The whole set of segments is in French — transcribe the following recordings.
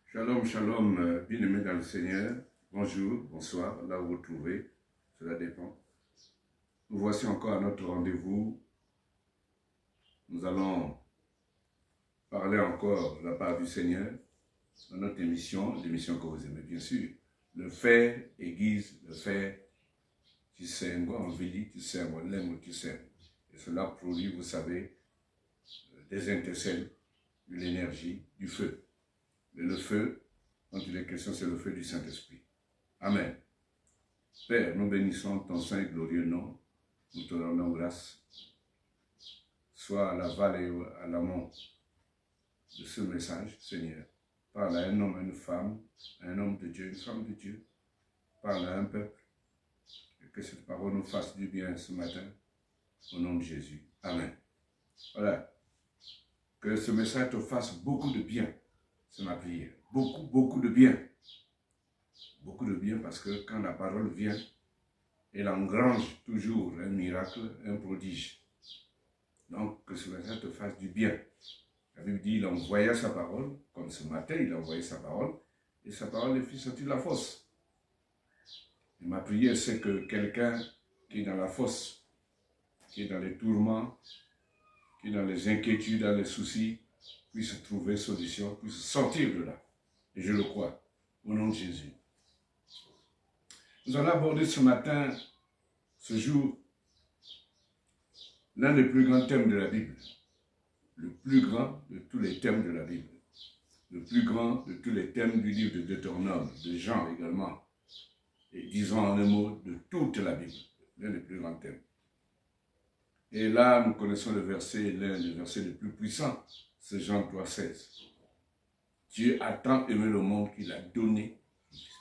Shalom, shalom, bien-aimés dans le Seigneur. Bonjour, bonsoir, là où vous vous trouvez, cela dépend. Nous voici encore à notre rendez-vous. Nous allons parler encore de la part du Seigneur dans notre émission, l'émission que vous aimez bien sûr. Le faire aiguise le faire. Tu sais, on veille, tu sais, on l'aime, tu sais. Et cela produit, vous savez, des intercelles, de l'énergie, du feu. Et le feu, quand il est question, c'est le feu du Saint-Esprit. Amen. Père, nous bénissons ton saint et glorieux nom. Nous te rendons grâce. Soit à l'aval et à l'amont de ce message, Seigneur. Parle à un homme, à une femme, à un homme de Dieu, une femme de Dieu. Parle à un peuple. Et que cette parole nous fasse du bien ce matin. Au nom de Jésus. Amen. Voilà. Que ce message te fasse beaucoup de bien. C'est ma prière. Beaucoup de bien. Beaucoup de bien parce que quand la parole vient, elle engrange toujours un miracle, un prodige. Donc que ce message te fasse du bien. La Bible dit, il envoya sa parole, comme ce matin il a envoyé sa parole, et sa parole les fit sortir de la fosse. Et ma prière c'est que quelqu'un qui est dans la fosse, qui est dans les tourments, qui est dans les inquiétudes, dans les soucis, puisse trouver solution, puisse sortir de là. Et je le crois, au nom de Jésus. Nous allons aborder ce matin, ce jour, l'un des plus grands thèmes de la Bible. Le plus grand de tous les thèmes de la Bible. Le plus grand de tous les thèmes du livre de Deutéronome, de Jean également. Et disons en un mot, de toute la Bible. L'un des plus grands thèmes. Et là, nous connaissons le verset, l'un des versets les plus puissants. C'est Jean 3,16. Dieu a tant aimé le monde qu'il a donné,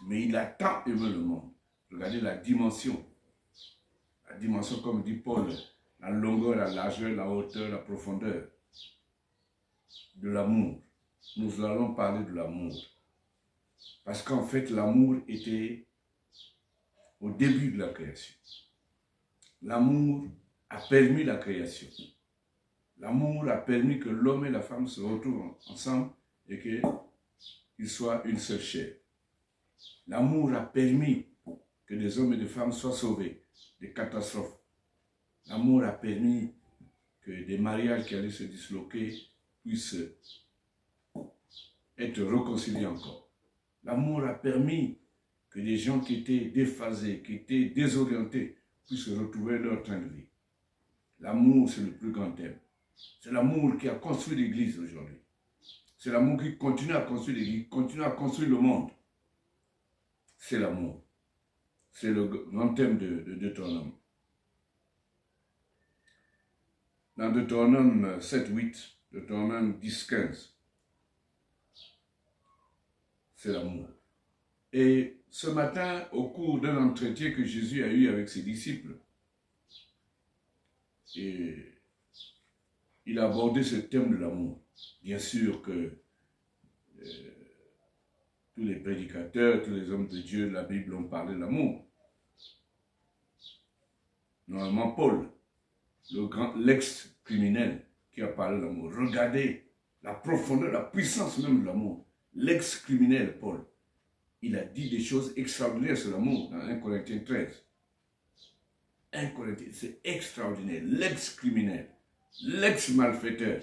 mais il a tant aimé le monde. Regardez la dimension. La dimension, comme dit Paul, la longueur, la largeur, la hauteur, la profondeur de l'amour. Nous allons parler de l'amour. Parce qu'en fait, l'amour était au début de la création. L'amour a permis la création. L'amour a permis que l'homme et la femme se retrouvent ensemble et qu'ils soient une seule chair. L'amour a permis que des hommes et des femmes soient sauvés des catastrophes. L'amour a permis que des mariages qui allaient se disloquer puissent être réconciliés encore. L'amour a permis que des gens qui étaient déphasés, qui étaient désorientés, puissent retrouver leur train de vie. L'amour, c'est le plus grand thème. C'est l'amour qui a construit l'Église aujourd'hui. C'est l'amour qui continue à construire l'Église, continue à construire le monde. C'est l'amour. C'est le grand thème de Deutéronome. Dans Deutéronome 7-8, Deutéronome 10-15, c'est l'amour. Et ce matin, au cours d'un entretien que Jésus a eu avec ses disciples, et il a abordé ce thème de l'amour. Bien sûr que tous les prédicateurs, tous les hommes de Dieu de la Bible ont parlé de l'amour. Normalement, Paul, l'ex-criminel qui a parlé de l'amour. Regardez la profondeur, la puissance même de l'amour. L'ex-criminel, Paul, il a dit des choses extraordinaires sur l'amour dans 1 Corinthiens 13. 1 Corinthiens, c'est extraordinaire. L'ex-criminel, l'ex-malfaiteur,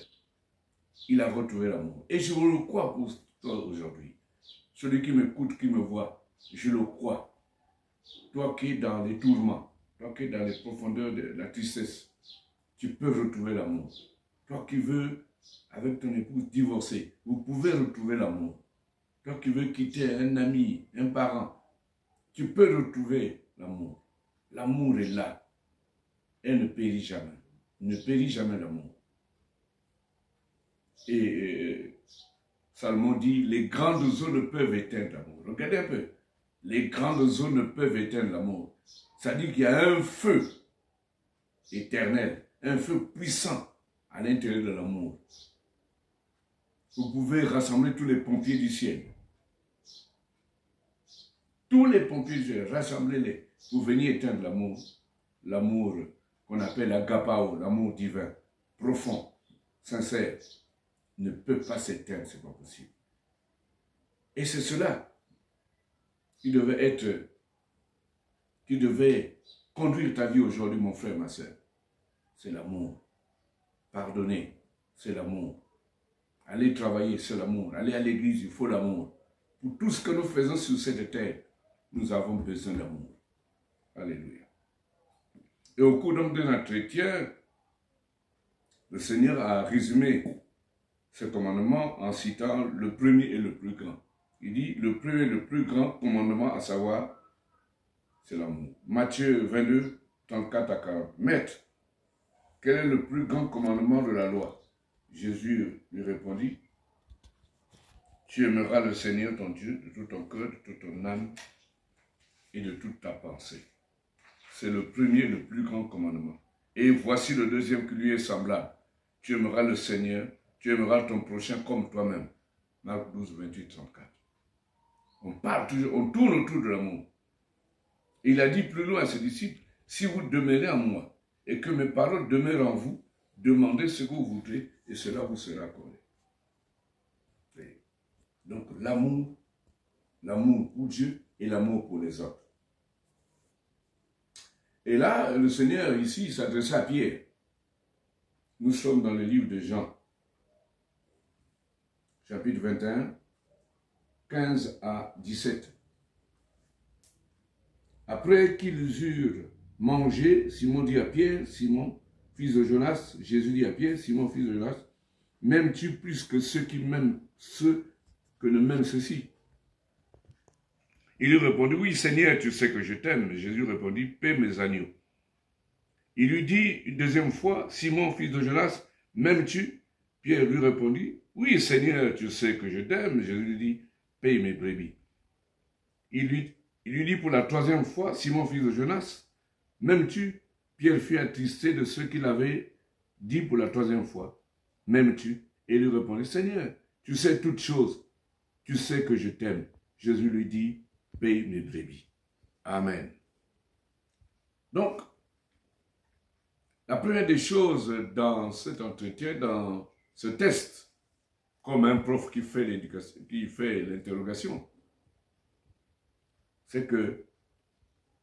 il a retrouvé l'amour. Et je le crois pour toi aujourd'hui. Celui qui m'écoute, qui me voit, je le crois. Toi qui es dans les tourments, toi qui es dans les profondeurs de la tristesse, tu peux retrouver l'amour. Toi qui veux, avec ton épouse, divorcer, vous pouvez retrouver l'amour. Toi qui veux quitter un ami, un parent, tu peux retrouver l'amour. L'amour est là. Elle ne périt jamais. Ne périt jamais l'amour. Et Salomon dit, les grandes eaux ne peuvent éteindre l'amour. Regardez un peu. Les grandes eaux ne peuvent éteindre l'amour. Ça dit qu'il y a un feu éternel, un feu puissant à l'intérieur de l'amour. Vous pouvez rassembler tous les pompiers du ciel. Tous les pompiers du ciel, rassemblez-les. Vous venez éteindre l'amour. L'amour qu'on appelle agapao, l'amour divin, profond, sincère, ne peut pas s'éteindre, c'est pas possible. Et c'est cela qui devait conduire ta vie aujourd'hui, mon frère, ma soeur. C'est l'amour. Pardonner, c'est l'amour. Aller travailler, c'est l'amour. Aller à l'église, il faut l'amour. Pour tout ce que nous faisons sur cette terre, nous avons besoin d'amour. Alléluia. Et au cours donc de l'entretien, le Seigneur a résumé ce commandement en citant le premier et le plus grand. Il dit, le premier et le plus grand commandement, à savoir, c'est l'amour. Matthieu 22, 34 à 40. Maître, quel est le plus grand commandement de la loi? Jésus lui répondit, tu aimeras le Seigneur ton Dieu de tout ton cœur, de toute ton âme et de toute ta pensée. C'est le premier, le plus grand commandement. Et voici le deuxième qui lui est semblable. Tu aimeras le Seigneur, tu aimeras ton prochain comme toi-même. Marc 12, 28, 34. On parle toujours, on tourne autour de l'amour. Il a dit plus loin à ses disciples, si vous demeurez en moi et que mes paroles demeurent en vous, demandez ce que vous voudrez et cela vous sera accordé. Donc l'amour pour Dieu et l'amour pour les autres. Et là, le Seigneur ici s'adressait à Pierre. Nous sommes dans le livre de Jean, chapitre 21, 15 à 17. Après qu'ils eurent mangé, Simon dit à Pierre, Simon, fils de Jonas, Jésus dit à Pierre, Simon, fils de Jonas, m'aimes-tu plus que ceux qui m'aiment, ceux que ne m'aiment ceux-ci? Il lui répondit, oui Seigneur, tu sais que je t'aime. Jésus répondit, paie mes agneaux. Il lui dit une deuxième fois, Simon, fils de Jonas, m'aimes-tu? Pierre lui répondit, oui Seigneur, tu sais que je t'aime. Jésus lui dit, paye mes brebis. Il lui dit pour la troisième fois, Simon, fils de Jonas, m'aimes-tu? Pierre fut attristé de ce qu'il avait dit pour la troisième fois. M'aimes-tu? Et il lui répondit, Seigneur, tu sais toutes choses. Tu sais que je t'aime. Jésus lui dit, paye mes brebis. Amen. Donc, la première des choses dans cet entretien, dans ce test, comme un prof qui fait l'interrogation, c'est que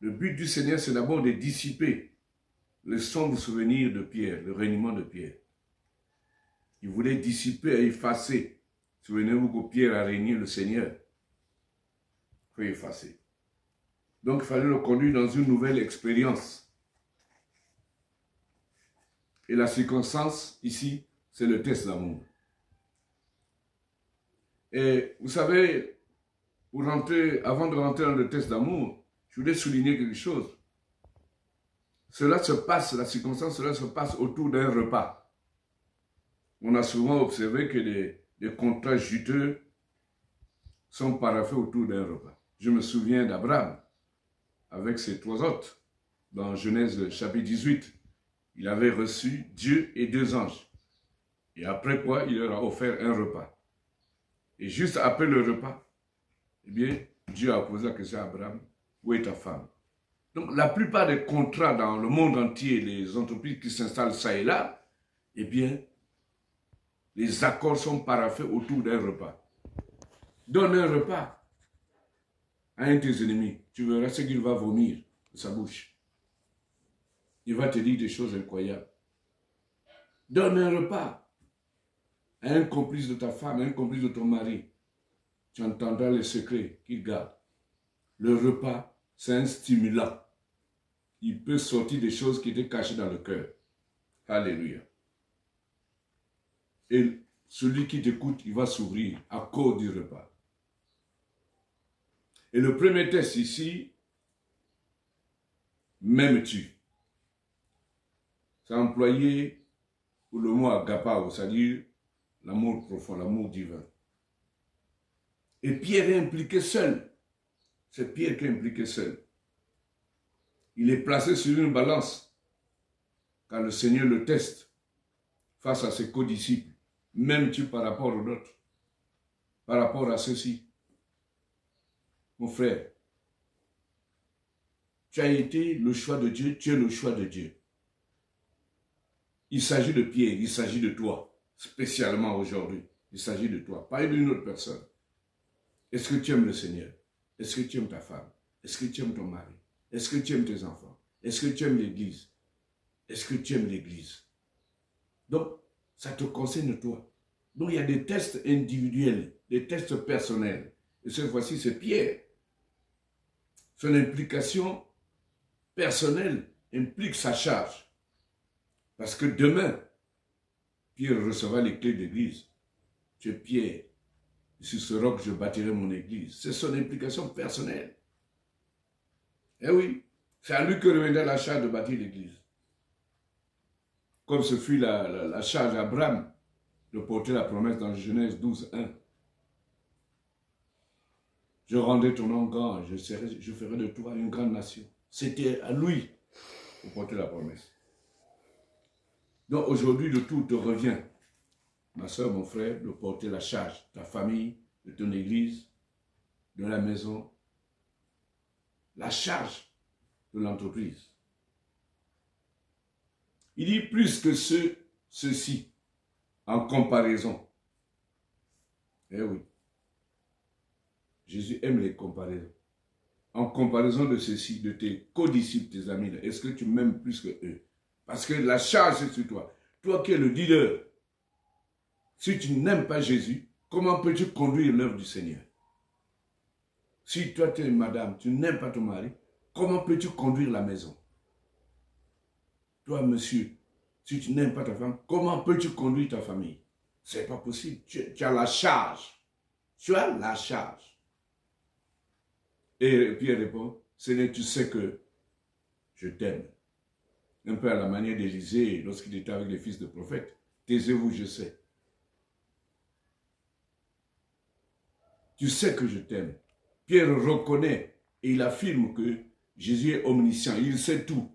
le but du Seigneur, c'est d'abord de dissiper le sombre souvenir de Pierre, le reniement de Pierre. Il voulait dissiper et effacer. Souvenez-vous que Pierre a régné le Seigneur. Il faut effacer. Donc, il fallait le conduire dans une nouvelle expérience. Et la circonstance, ici, c'est le test d'amour. Et vous savez, avant de rentrer dans le test d'amour, je voulais souligner quelque chose. Cela se passe, la circonstance, cela se passe autour d'un repas. On a souvent observé que des contrats juteux sont paraphés autour d'un repas. Je me souviens d'Abraham, avec ses 3 hôtes, dans Genèse chapitre 18. Il avait reçu Dieu et 2 anges. Et après quoi, il leur a offert un repas. Et juste après le repas, eh bien, Dieu a posé la question à Abraham, où est ta femme? Donc, la plupart des contrats dans le monde entier, les entreprises qui s'installent ça et là, eh bien, les accords sont paraphés autour d'un repas. Donne un repas à un de tes ennemis, tu verras ce qu'il va vomir de sa bouche. Il va te dire des choses incroyables. Donne un repas à un complice de ta femme, à un complice de ton mari. Tu entendras les secrets qu'il garde. Le repas, c'est un stimulant. Il peut sortir des choses qui étaient cachées dans le cœur. Alléluia. Et celui qui t'écoute, il va s'ouvrir à cause du repas. Et le premier test ici, m'aimes-tu? C'est employé pour le mot agapao, c'est-à-dire l'amour profond, l'amour divin. Et Pierre est impliqué seul. C'est Pierre qui est impliqué seul. Il est placé sur une balance quand le Seigneur le teste face à ses codisciples. M'aimes-tu par rapport aux autres? Par rapport à ceux-ci? Mon frère, tu as été le choix de Dieu, tu es le choix de Dieu. Il s'agit de Pierre, il s'agit de toi, spécialement aujourd'hui. Il s'agit de toi, pas d'une autre personne. Est-ce que tu aimes le Seigneur? Est-ce que tu aimes ta femme? Est-ce que tu aimes ton mari? Est-ce que tu aimes tes enfants? Est-ce que tu aimes l'Église? Est-ce que tu aimes l'Église? Donc, ça te concerne toi. Donc, il y a des tests individuels, des tests personnels. Et cette fois-ci, c'est Pierre. Son implication personnelle implique sa charge. Parce que demain, Pierre recevra les clés de l'Église. Tu es Pierre. Sur ce roc, je bâtirai mon Église. C'est son implication personnelle. Eh oui, c'est à lui que reviendra la charge de bâtir l'Église. Comme ce fut la charge d'Abraham de porter la promesse dans Genèse 12, 1. Je rendrai ton nom grand, je ferai de toi une grande nation. C'était à lui de porter la promesse. Donc aujourd'hui, le tout te revient, ma soeur, mon frère, de porter la charge de ta famille, de ton église, de la maison, la charge de l'entreprise. Il dit plus que ceci, en comparaison. Eh oui. Jésus aime les comparaisons. En comparaison de ceci, de tes co-disciples, tes amis, est-ce que tu m'aimes plus que eux? Parce que la charge est sur toi. Toi qui es le leader, si tu n'aimes pas Jésus, comment peux-tu conduire l'œuvre du Seigneur? Si toi tu es madame, tu n'aimes pas ton mari, comment peux-tu conduire la maison? Toi monsieur, si tu n'aimes pas ta femme, comment peux-tu conduire ta famille? C'est pas possible. Tu as la charge. Tu as la charge. Et Pierre répond, Seigneur, tu sais que je t'aime. Un peu à la manière d'Élisée lorsqu'il était avec les fils de prophètes. Taisez-vous, je sais. Tu sais que je t'aime. Pierre reconnaît et il affirme que Jésus est omniscient. Il sait tout.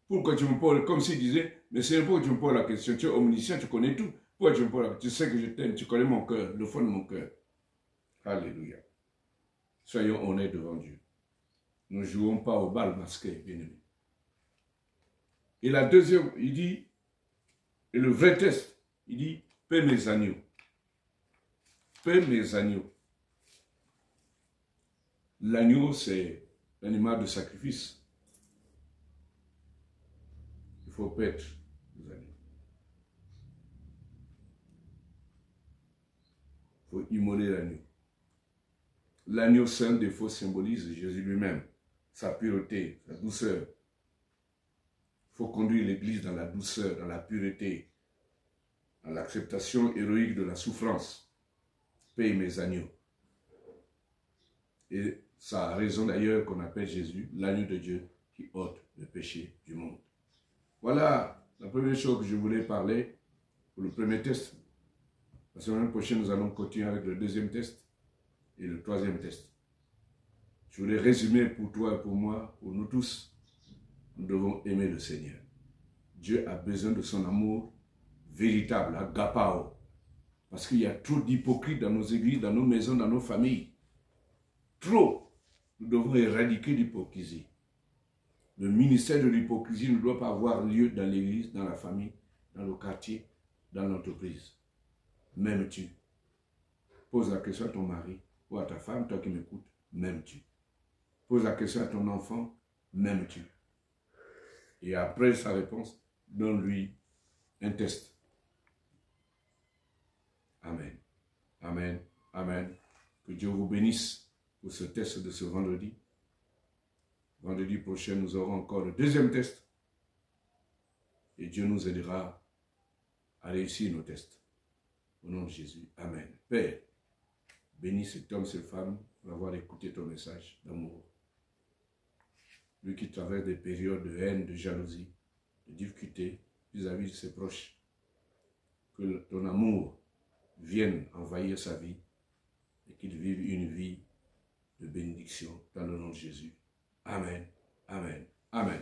Pourquoi tu me poses, comme s'il disait, mais c'est pourquoi tu me poses la question. Tu es omniscient, tu connais tout. Pourquoi tu me poses la question? Tu sais que je t'aime, tu connais mon cœur, le fond de mon cœur. Alléluia. Soyons honnêtes devant Dieu. Nous ne jouons pas au bal masqué, bien-aimés. Et la deuxième, il dit, et le vrai test, il dit, paie mes agneaux. Paie mes agneaux. L'agneau, c'est l'animal de sacrifice. Il faut paître les agneaux. Il faut immoler l'agneau. L'agneau saint des défaut symbolise Jésus lui-même, sa pureté, sa douceur. Il faut conduire l'Église dans la douceur, dans la pureté, dans l'acceptation héroïque de la souffrance. Paye mes agneaux. Et ça a raison d'ailleurs qu'on appelle Jésus l'agneau de Dieu qui ôte le péché du monde. Voilà la première chose que je voulais parler pour le premier test. La semaine prochaine, nous allons continuer avec le deuxième test et le troisième test. Je voulais résumer pour toi et pour moi, pour nous tous, nous devons aimer le Seigneur. Dieu a besoin de son amour véritable, agapao. Parce qu'il y a trop d'hypocrites dans nos églises, dans nos maisons, dans nos familles. Trop. Nous devons éradiquer l'hypocrisie. Le ministère de l'hypocrisie ne doit pas avoir lieu dans l'église, dans la famille, dans le quartier, dans l'entreprise. M'aimes-tu? Pose la question à ton mari ou à ta femme, toi qui m'écoutes, m'aimes-tu? Pose la question à ton enfant, m'aimes-tu? Et après sa réponse, donne-lui un test. Amen. Amen. Amen. Que Dieu vous bénisse pour ce test de ce vendredi. Vendredi prochain, nous aurons encore le deuxième test. Et Dieu nous aidera à réussir nos tests. Au nom de Jésus. Amen. Père, bénis cet homme, cette femme, pour avoir écouté ton message d'amour. Lui qui traverse des périodes de haine, de jalousie, de difficulté vis-à-vis de ses proches. Que ton amour vienne envahir sa vie et qu'il vive une vie de bénédiction dans le nom de Jésus. Amen. Amen. Amen.